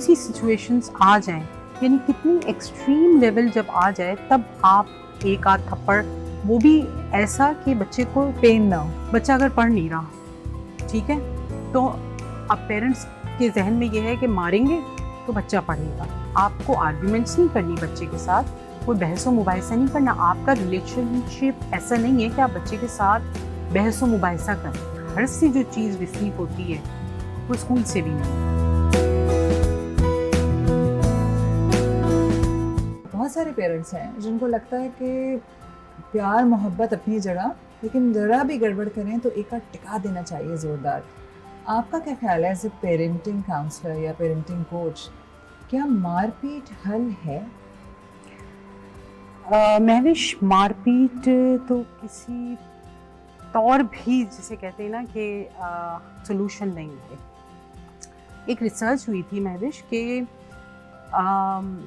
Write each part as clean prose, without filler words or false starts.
सी situations आ जाएं, यानी कितनी एक्सट्रीम लेवल जब आ जाए, तब आप एक आध थप्पड़, वो भी ऐसा कि बच्चे को पेन ना हो। बच्चा अगर पढ़ नहीं रहा, ठीक है, तो अब पेरेंट्स के जहन में ये है कि मारेंगे तो बच्चा पढ़ेगा। आपको आर्ग्यूमेंट्स नहीं करनी बच्चे के साथ, कोई बहस व मुबाहिसा नहीं करना। आपका रिलेशनशिप ऐसा नहीं है कि आप बच्चे के साथ बहस व मुबाहिसा करें। घर से जो चीज़ रिसीव होती है वो स्कूल से भी नहीं। बहुत सारे पेरेंट्स हैं जिनको लगता है कि प्यार मोहब्बत अपनी जगह, लेकिन ज़रा भी गड़बड़ करें तो एक आध टिका देना चाहिए ज़ोरदार। आपका क्या ख्याल है एज ए पेरेंटिंग काउंसलर या पेरेंटिंग कोच, क्या मारपीट हल है? महविश, मारपीट तो किसी तौर भी जिसे कहते हैं ना कि सोल्यूशन नहीं है। एक रिसर्च हुई थी महविश कि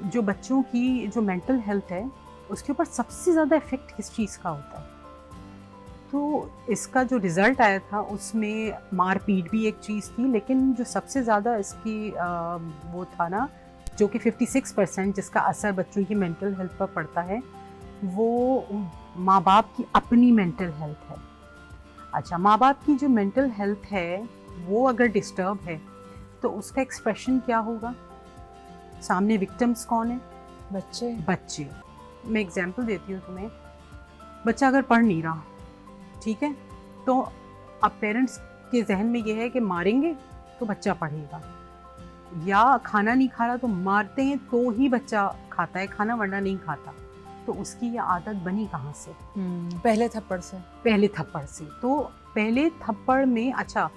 जो बच्चों की जो मेंटल हेल्थ है उसके ऊपर सबसे ज़्यादा इफ़ेक्ट किस चीज़ का होता है। तो इसका जो रिज़ल्ट आया था उसमें मारपीट भी एक चीज़ थी, लेकिन जो सबसे ज़्यादा इसकी वो था ना, जो कि 56% जिसका असर बच्चों की मेंटल हेल्थ पर पड़ता है, वो माँ बाप की अपनी मेंटल हेल्थ है। अच्छा, माँ बाप की जो मेंटल हेल्थ है वो अगर डिस्टर्ब है तो उसका एक्सप्रेशन क्या होगा? सामने विक्टिम्स कौन है? बच्चे। मैं एग्जांपल देती हूँ तुम्हें। बच्चा अगर पढ़ नहीं रहा, ठीक है, तो अब पेरेंट्स के जहन में ये है कि मारेंगे तो बच्चा पढ़ेगा, या खाना नहीं खा रहा तो मारते हैं तो ही बच्चा खाता है खाना, वरना नहीं खाता। तो उसकी ये आदत बनी कहाँ से? पहले थप्पड़ से। तो पहले थप्पड़ में, अच्छा,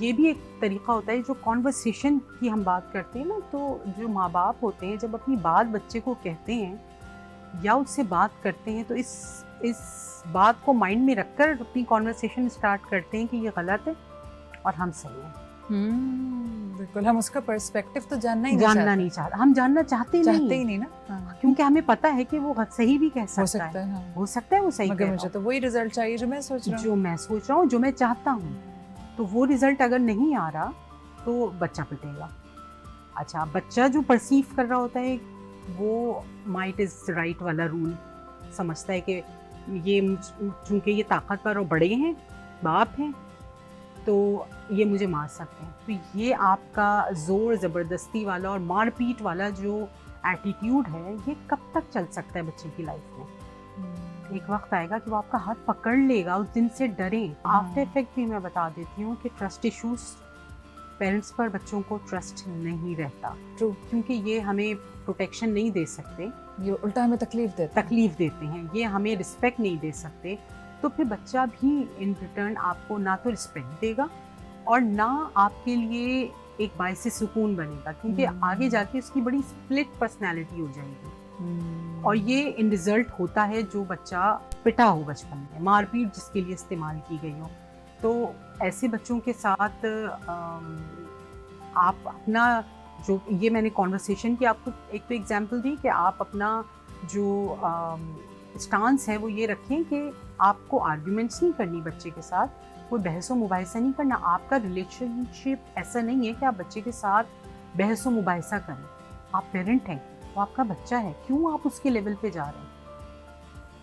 ये भी एक तरीका होता है जो कॉन्वर्सेशन की हम बात करते हैं ना, तो जो माँ बाप होते हैं जब अपनी बात बच्चे को कहते हैं या उससे बात करते हैं, तो इस बात को माइंड में रखकर अपनी कॉन्वर्सेशन स्टार्ट करते हैं कि ये गलत है और हम सही हैं। बिल्कुल, हम उसका पर्सपेक्टिव तो जानना नहीं चाहते। हम जानना चाहते ही नहीं ना। हाँ। क्योंकि हमें पता है कि वो सही भी कह सकता है। हाँ। हो सकता है वो सही मगर मुझे तो वही रिजल्ट चाहिए जो मैं सोच रहा हूँ, जो मैं चाहता हूँ। तो वो रिजल्ट अगर नहीं आ रहा तो बच्चा पिटेगा। अच्छा, बच्चा जो परसीव कर रहा होता है वो माइट इज राइट वाला रूल समझता है कि ये चूंकि ये ताकतवर और बड़े हैं, बाप हैं, तो ये मुझे मार सकते हैं। तो ये आपका ज़ोर ज़बरदस्ती वाला और मारपीट वाला जो एटीट्यूड है, ये कब तक चल सकता है बच्चे की लाइफ में? एक वक्त आएगा कि वो आपका हाथ पकड़ लेगा, उस दिन से डरें। आफ्टर इफेक्ट भी मैं बता देती हूँ कि ट्रस्ट इश्यूज, पेरेंट्स पर बच्चों को ट्रस्ट नहीं रहता। ट्रू, क्योंकि ये हमें प्रोटेक्शन नहीं दे सकते, ये उल्टा हमें तकलीफ देते हैं, ये हमें रिस्पेक्ट नहीं दे सकते। तो फिर बच्चा भी इन रिटर्न आपको ना तो रिस्पेक्ट देगा और ना आपके लिए एक बायसे सुकून बनेगा, क्योंकि आगे जाके उसकी बड़ी स्प्लिट पर्सनैलिटी हो जाएगी। और ये इन रिजल्ट होता है जो बच्चा पिटा हो बचपन में, मारपीट जिसके लिए इस्तेमाल की गई हो। तो ऐसे बच्चों के साथ आप अपना जो, ये मैंने कॉन्वर्सेशन की आपको एक तो एग्जांपल दी कि आप अपना जो स्टांस है वो ये रखें कि आपको आर्ग्यूमेंट्स नहीं करनी बच्चे के साथ, कोई बहस व मुबाहिसा नहीं करना। आपका रिलेशनशिप ऐसा नहीं है कि आप बच्चे के साथ बहस व मुबाहिसा करें। आप पेरेंट हैं, वो आपका बच्चा है, क्यों आप उसके लेवल पे जा रहे हैं?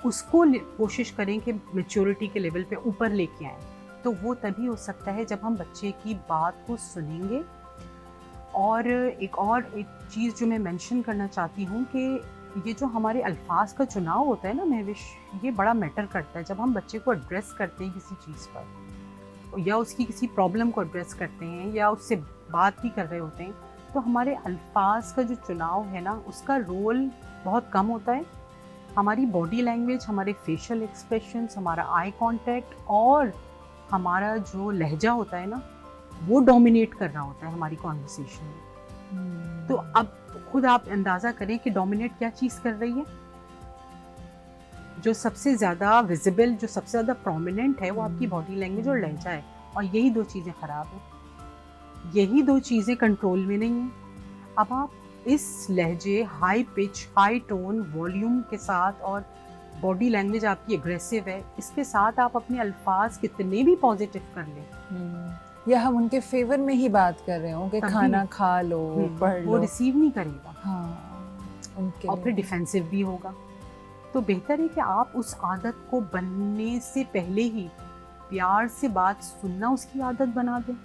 उसको कोशिश करें कि मैच्योरिटी के लेवल पे ऊपर लेके आएं। तो वो तभी हो सकता है जब हम बच्चे की बात को सुनेंगे। और एक चीज़ जो मैं मेंशन करना चाहती हूँ कि ये जो हमारे अल्फाज का चुनाव होता है ना महविश, ये बड़ा मैटर करता है। जब हम बच्चे को एड्रेस करते हैं किसी चीज़ पर, या उसकी किसी प्रॉब्लम को एड्रेस करते हैं, या उससे बात भी कर रहे होते हैं, तो हमारे अल्फाज का जो चुनाव है ना, उसका रोल बहुत कम होता है। हमारी बॉडी लैंग्वेज, हमारे फेशियल एक्सप्रेशंस, हमारा आई कांटेक्ट और हमारा जो लहजा होता है ना, वो डोमिनेट कर रहा होता है हमारी कॉन्वर्सेशन में। तो अब खुद आप अंदाज़ा करें कि डोमिनेट क्या चीज़ कर रही है। जो सबसे ज़्यादा विजिबल, जो सबसे ज़्यादा प्रोमिनेंट है, वो आपकी बॉडी लैंग्वेज और लहजा है। और यही दो चीज़ें ख़राब हैं, यही दो चीज़ें कंट्रोल में नहीं हैं। अब आप इस लहजे, high pitch, high tone, volume के साथ और बॉडी लैंग्वेज आपकी एग्रेसिव है, इसके साथ आप अपने अल्फाज कितने भी पॉजिटिव कर लें, या हम उनके फेवर में ही बात कर रहे हो कि तभी- खाना खा लो, पढ़ वो लो, रिसीव नहीं करेगा हाँ उनके और फिर लिए। डिफेंसिव भी होगा। तो बेहतर है कि आप उस आदत को बनने से पहले ही प्यार से बात सुनना उसकी आदत बना दें।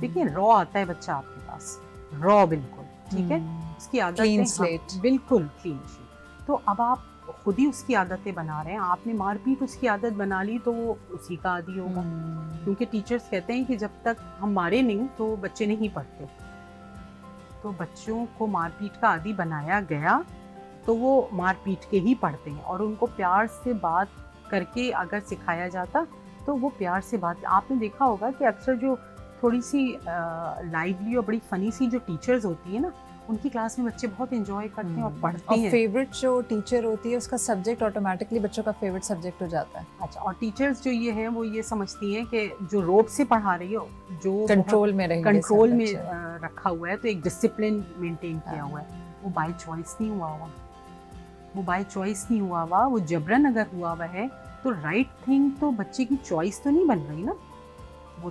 देखिए रॉ आता है बच्चा आपके पास, रॉ बिल्कुल, ठीक है, उसकी आदत Clean है, slate. बिल्कुल क्लीन शीट। तो अब आप खुद ही उसकी आदतें बना रहे हैं, आपने मारपीट उसकी आदत बना ली तो वो उसी का आदी होगा। क्योंकि टीचर्स कहते हैं कि जब तक हम मारे नहीं तो बच्चे नहीं पढ़ते। तो बच्चों को मारपीट का आदी बनाया गया तो वो मारपीट के ही पढ़ते हैं, और उनको प्यार से बात करके अगर सिखाया जाता तो वो प्यार से बात। आपने देखा होगा कि अक्सर जो थोड़ी सी लाइवली और बड़ी फनी सी जो टीचर्स होती है ना, उनकी क्लास में बच्चे बहुत एंजॉय करते हैं और पढ़ते और हैं। फेवरेट जो टीचर होती है उसका सब्जेक्ट ऑटोमेटिकली बच्चों का फेवरेट सब्जेक्ट हो जाता है। अच्छा, और टीचर्स जो ये हैं वो ये समझती हैं कि जो रोब से पढ़ा रही हो, जो कंट्रोल में रहेंगे, कंट्रोल सब में बच्चे। रखा हुआ है, तो एक डिसिप्लिन मेंटेन किया हाँ। हुआ है, वो बाय चॉइस नहीं हुआ हुआ, वो बाय चॉइस नहीं हुआ हुआ, वो जबरन अगर हुआ हुआ है तो राइट थिंग तो बच्चे की चॉइस तो नहीं बन रही ना, वो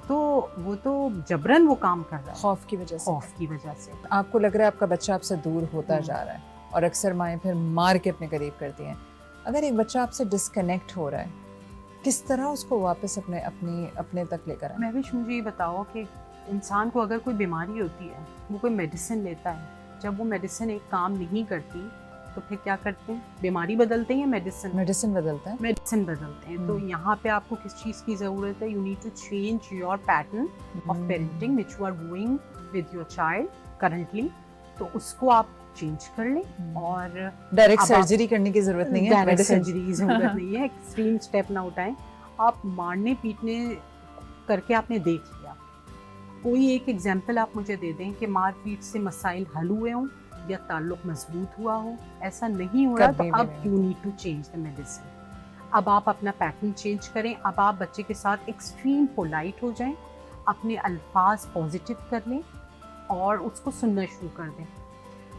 तो जबरन वो काम कर रहा है खौफ की वजह से। खौफ की वजह से। आपको लग रहा है आपका बच्चा आपसे दूर होता जा रहा है, और अक्सर माएँ फिर मार के अपने करीब करती हैं। अगर एक बच्चा आपसे डिस्कनेक्ट हो रहा है, किस तरह उसको वापस अपने तक लेकर आए? महविश, मुझे ये बताओ कि इंसान को अगर कोई बीमारी होती है, वो कोई मेडिसिन लेता है, जब वो मेडिसिन एक काम नहीं करती तो फिर क्या करते हैं? बीमारी बदलते हैं या मेडिसिन बदलता है। मेडिसिन बदलते हैं। तो यहाँ पे आपको किस चीज़ की ज़रूरत है? You need to change your pattern of parenting which you are doing with your child currently. तो उसको आप चेंज कर लें, और डायरेक्ट अब आप- सर्जरी करने की जरूरत नहीं है, डायरेक्ट medicine। सर्जरी की ज़रूरत नहीं है, एक्सट्रीम स्टेप ना उठाएं। आप मारने पीटने करके आपने देख लिया, कोई एक एग्जाम्पल आप मुझे दे दें कि मारपीट से मसाइल हल हुए हों या ताल्लुक मजबूत हुआ हो। ऐसा नहीं हो रहा तो कभी भी अब नहीं। You need to change the medicine. अब आप अपना पैटर्न चेंज करें, अब आप बच्चे के साथ एक्सट्रीम पोलाइट हो जाएं, अपने अल्फाज पॉजिटिव कर लें और उसको सुनना शुरू कर दें।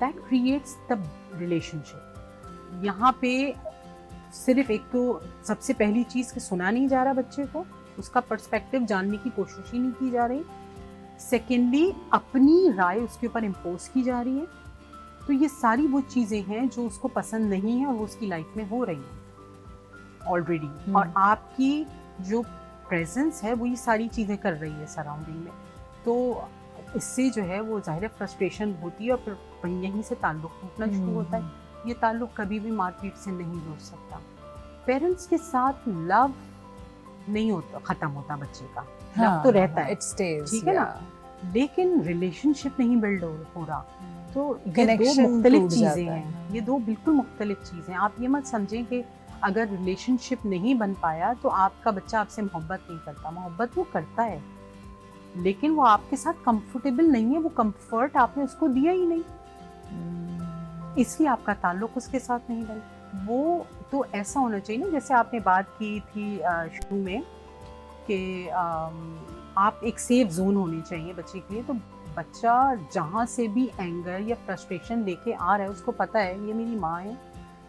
That creates the relationship. यहाँ पे सिर्फ एक तो सबसे पहली चीज़ कि सुना नहीं जा रहा बच्चे को, उसका पर्सपेक्टिव जानने की कोशिश ही नहीं की जा रही। सेकेंडली, अपनी राय उसके ऊपर इम्पोज की जा रही है। तो ये सारी वो चीज़ें हैं जो उसको पसंद नहीं है और वो उसकी लाइफ में हो रही हैं ऑलरेडी। और आपकी जो प्रेजेंस है वो ये सारी चीज़ें कर रही है सराउंडिंग में। तो इससे जो है वो ज़ाहिर फ्रस्ट्रेशन होती है और फिर वहीं यहीं से ताल्लुक़ टूटना शुरू होता है। ये ताल्लुक़ कभी भी मारपीट से नहीं जुड़ सकता। पेरेंट्स के साथ लव नहीं होता, ख़त्म होता बच्चे का, लव तो रहता है, इट स्टेज, ठीक है ना, लेकिन रिलेशनशिप नहीं बिल्ड हो रहा। तो ये दो Connection मुख्तलिफ टूट चीज़ें जाता है। हैं, ये दो बिल्कुल मुख्तलिफ चीज़ें हैं। आप ये मत समझें कि अगर रिलेशनशिप नहीं बन पाया तो आपका बच्चा आपसे मोहब्बत नहीं करता। मोहब्बत वो करता है, लेकिन वो आपके साथ कंफर्टेबल नहीं है, वो कंफर्ट आपने उसको दिया ही नहीं, इसलिए आपका ताल्लुक उसके साथ नहीं बना। वो तो ऐसा होना चाहिए ना, जैसे आपने बात की थी शुरू में कि आप एक सेफ जोन होनी चाहिए बच्चे के लिए। तो बच्चा जहाँ से भी एंगर या फ्रस्ट्रेशन लेके आ रहा है, उसको पता है ये मेरी माँ है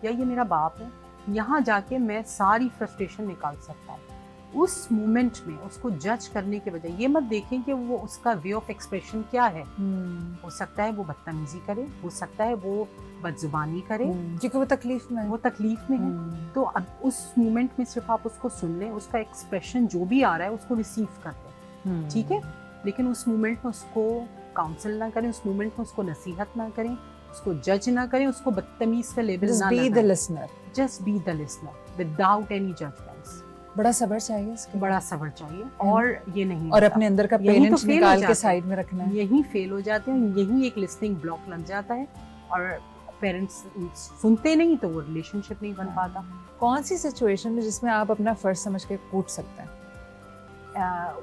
या ये मेरा बाप है, यहाँ जाके मैं सारी फ्रस्ट्रेशन निकाल सकता हूँ। उस मोमेंट में उसको जज करने के बजाय ये मत देखें कि वो उसका वे ऑफ एक्सप्रेशन क्या है। हो सकता है वो बदतमीजी करे, हो सकता है वो बदजुबानी करे, क्योंकि वो तकलीफ में वो तकलीफ में है। तो अब उस मोमेंट में सिर्फ आप उसको सुन लें, उसका एक्सप्रेशन जो भी आ रहा है उसको रिसीव कर लें, ठीक है। लेकिन उस मोमेंट में उसको काउंसिल ना करें, उस मोमेंट में उसको नसीहत ना करें, उसको जज ना करें, उसको बदतमीज का लेबल ना लगाएं। Just be the listener without any judgments. बड़ा सब्र चाहिए इसके, बड़ा सब्र चाहिए, और ये नहीं और अपने अंदर का पेरेंट्स निकाल के के साइड में रखना है। यही फेल हो जाते हैं, यही एक लिसनिंग ब्लॉक लग जाता है और पेरेंट्स सुनते नहीं तो वो रिलेशनशिप नहीं बन पाता। कौन सी सिचुएशन में जिसमें आप अपना फर्ज समझ के कूट सकते हैं?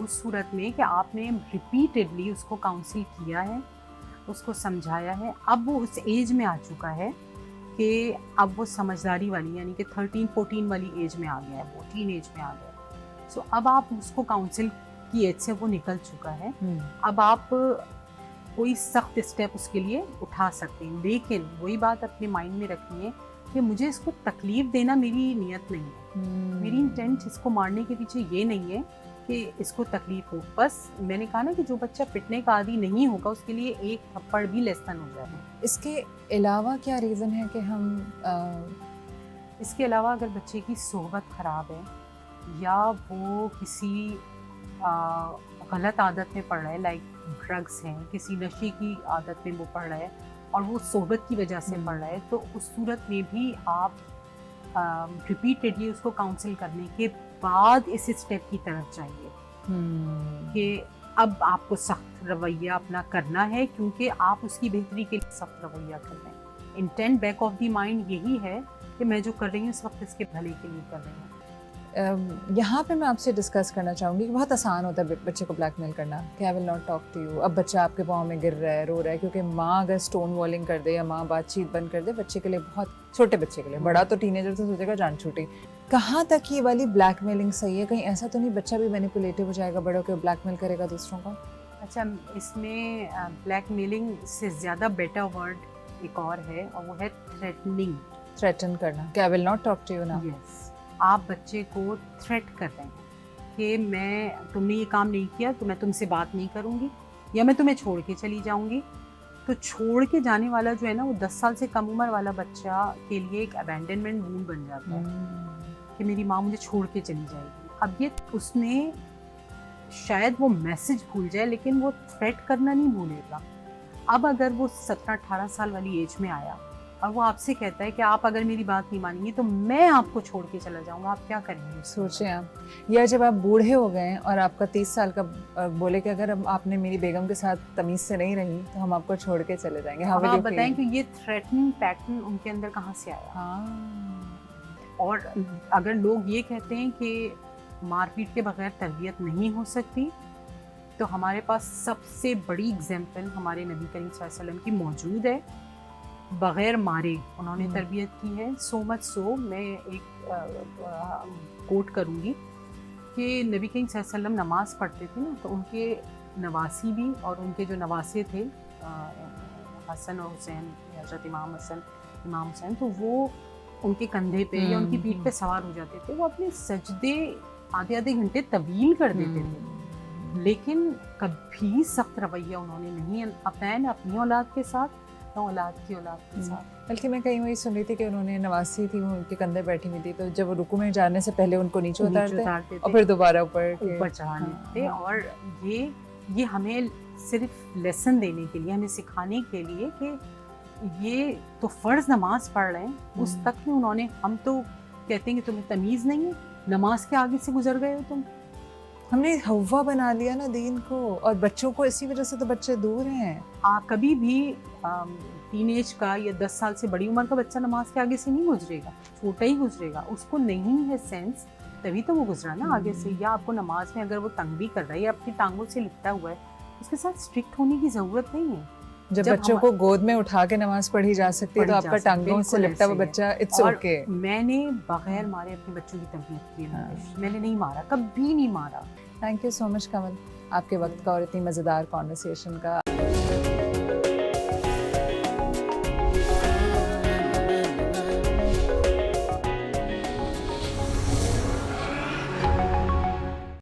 उस सूरत में कि आपने रिपीटेडली उसको काउंसिल किया है, उसको समझाया है, अब वो उस एज में आ चुका है कि अब वो समझदारी वाली यानी कि 13-14 वाली एज में आ गया है, वो टीन एज में आ गया है। सो अब आप उसको काउंसिल की एज से वो निकल चुका है। अब आप कोई सख्त स्टेप उसके लिए उठा सकते हैं, लेकिन वही बात अपने माइंड में रखनी है कि मुझे इसको तकलीफ देना मेरी नियत नहीं है, मेरी इंटेंट इसको मारने के पीछे ये नहीं है कि इसको तकलीफ हो। बस मैंने कहा ना कि जो बच्चा पिटने का आदी नहीं होगा उसके लिए एक थप्पड़ भी लेस देन हो जाए। इसके अलावा क्या रीज़न है कि हम इसके अलावा अगर बच्चे की सोहबत ख़राब है या वो किसी गलत आदत में पड़ रहा है, लाइक ड्रग्स हैं, किसी नशे की आदत में वो पड़ रहा है और वो सोहबत की वजह से पड़ रहा है, तो उस सूरत में भी आप रिपीटेडली उसको काउंसिल करने के बाद इस स्टेप की तरफ चाहिए कि अब आपको सख्त रवैया अपना करना है, क्योंकि आप उसकी बेहतरी के लिए सख्त रवैया कर रहे हैं। Intent back of the mind यही है कि मैं जो कर रही हूँ इस वक्त इसके भले के लिए कर रही हूँ। यहाँ पे मैं आपसे डिस्कस करना चाहूँगी कि बहुत आसान होता है बच्चे को ब्लैकमेल करना कि I will not talk to you. अब बच्चा आपके पाँव में गिर रहा है, रो रहा है, क्योंकि माँ अगर स्टोन वॉलिंग कर दे या माँ बातचीत बंद कर दे, बच्चे के लिए, बहुत छोटे बच्चे के लिए, बड़ा तो टीनेजर तो सोचेगा जान छूटी। कहाँ तक ये वाली ब्लैकमेलिंग सही है? कहीं ऐसा तो नहीं बच्चा भी मैनिपुलेटिव हो जाएगा, बड़ों के ब्लैकमेल करेगा दूसरों को? अच्छा, इसमें ब्लैकमेलिंग से ज़्यादा बेटर वर्ड एक और है और वो है थ्रेटनिंग। थ्रेटन करना कि I will not talk to you ना। यस, आप बच्चे को थ्रेट कर रहे हैं कि तुमने ये काम नहीं किया तो मैं तुमसे बात नहीं करूँगी या मैं तुम्हें छोड़ के चली जाऊँगी। तो छोड़ के जाने वाला जो है ना, वो 10 साल से कम उम्र वाला बच्चा के लिए एक अबैंडनमेंट वूंड बन जाता है कि मेरी माँ मुझे छोड़ के चली जाएगी। अब ये उसने शायद वो मैसेज भूल जाए लेकिन वो थ्रेट करना नहीं भूलेगा। अब अगर वो 17-18 साल वाली एज में आया और वो आपसे कहता है कि आप अगर मेरी बात नहीं मानेंगे तो मैं आपको छोड़ के चला जाऊंगा, आप क्या करेंगे? सोचें आप, या जब आप बूढ़े हो गए और आपका 30 साल का बोले कि अगर आपने मेरी बेगम के साथ तमीज़ से नहीं रही तो हम आपको छोड़ के चले जाएंगे। अब आप बताएं कि ये थ्रेटनिंग पैटर्न उनके अंदर कहाँ से आया? हाँ। और अगर लोग ये कहते हैं कि मारपीट के बगैर तरबियत नहीं हो सकती, तो हमारे पास सबसे बड़ी एग्जाम्पल हमारे नबी करीम सल्लल्लाहु अलैहि वसल्लम की मौजूद है। बग़ैर मारे उन्होंने तरबियत की है। सो मच सो, मैं एक कोट करूँगी कि नबी करीम सल्लल्लाहु अलैहि वसल्लम नमाज़ पढ़ते थे ना, तो उनके नवासी भी और उनके जो नवासे थे हसन और हुसैन, हज़रत इमाम हसन इमाम हुसैन, तो वो उनके कंधे पे या उनकी पीठ पे सवार हो जाते थे। वो अपने सजदे आधे आधे घंटे तवील कर देते थे, लेकिन कभी सख्त रवैया उन्होंने नहीं अपनाया, ना अपनी औलाद के साथ ना औलाद की औलाद के साथ। बल्कि मैं कहीं वही सुन रही थी कि उन्होंने नवासी थी, वो उनके कंधे बैठी हुई थी, तो जब वो रुकू में जाने से पहले उनको नीचे उतारते और फिर दोबारा ऊपर चढ़ाने थे। और ये हमें सिर्फ लेसन देने के लिए, हमें सिखाने के लिए कि ये तो फ़र्ज़ नमाज पढ़ रहे हैं, उस तक में उन्होंने, हम तो कहते हैं कि तुम्हें तमीज़ नहीं है, नमाज के आगे से गुजर गए हो तुम। हमने हवा बना लिया ना दीन को, और बच्चों को इसी वजह से तो बच्चे दूर हैं। कभी भी टीनेज का या 10 साल से बड़ी उम्र का बच्चा नमाज के आगे से नहीं गुजरेगा, छोटा ही गुजरेगा। उसको नहीं है सेंस, तभी तो वो गुजरा ना आगे से। या आपको नमाज में अगर वो तंग भी कर रहा है या अपनी टांगों से लिपटा हुआ है, उसके साथ स्ट्रिक्ट होने की ज़रूरत नहीं है। जब बच्चों को गोद में उठा के नमाज पढ़ी जा सकती है, तो आपका टांगों से लिपटा हुआ बच्चा, इट्स ओके। मैंने बगैर मारे अपने बच्चों की तरबियत की है, मैंने नहीं मारा, कभी नहीं मारा। थैंक यू सो मच कमल, आपके वक्त का और इतनी मज़ेदार कॉन्वर्सेशन का।